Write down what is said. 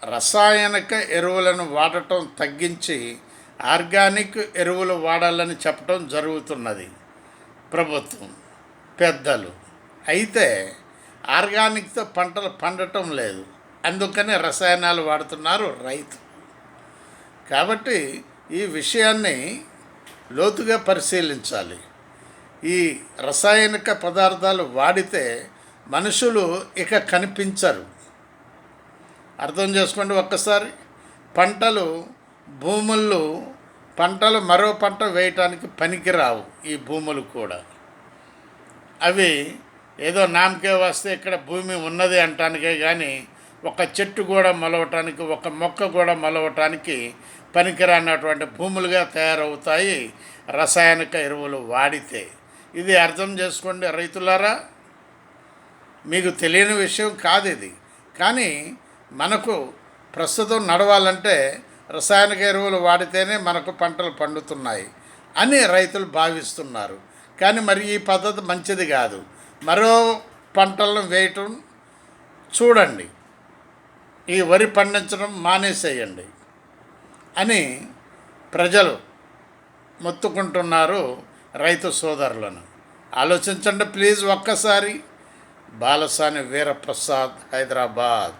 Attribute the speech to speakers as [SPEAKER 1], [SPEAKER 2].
[SPEAKER 1] రసాయనిక ఎరువులను వాడటం తగ్గించి ఆర్గానిక్ ఎరువులు వాడాలని చెప్పడం జరుగుతున్నది ప్రభుత్వం, పెద్దలు. అయితే ఆర్గానిక్తో పంటలు పండటం లేదు, అందుకని రసాయనాలు వాడుతున్నారు రైతు. కాబట్టి ఈ విషయాన్ని లోతుగా పరిశీలించాలి. ఈ రసాయనిక పదార్థాలు వాడితే మనుషులు ఇక కనిపించరు. అర్థం చేసుకోండి ఒక్కసారి. పంటలు భూముల్లో పంటలు మరో పంట వేయటానికి పనికిరావు. ఈ భూములు కూడా అవి ఏదో నామకే వస్తే ఇక్కడ భూమి ఉన్నది అంటానికే కానీ ఒక చెట్టు కూడా మొలవటానికి, ఒక మొక్క కూడా మొలవటానికి పనికిరానటువంటి భూములుగా తయారవుతాయి రసాయనిక ఎరువులు వాడితే. ఇది అర్థం చేసుకోండి రైతులారా. మీకు తెలియని విషయం కాదు ఇది, కానీ మనకు ప్రస్తుతం నడవాలంటే రసాయనిక ఎరువులు వాడితేనే మనకు పంటలు పండుతున్నాయి అని రైతులు భావిస్తున్నారు. కానీ మరి ఈ పద్ధతి మంచిది కాదు. మరో పంటలను వేయటం చూడండి, ఈ వరి పండించడం మానేసేయండి అని ప్రజలు మొత్తుకుంటున్నారు రైతు సోదరులను. ఆలోచించండి ప్లీజ్ ఒక్కసారి. బాలసాని వీరప్రసాద్, హైదరాబాద్.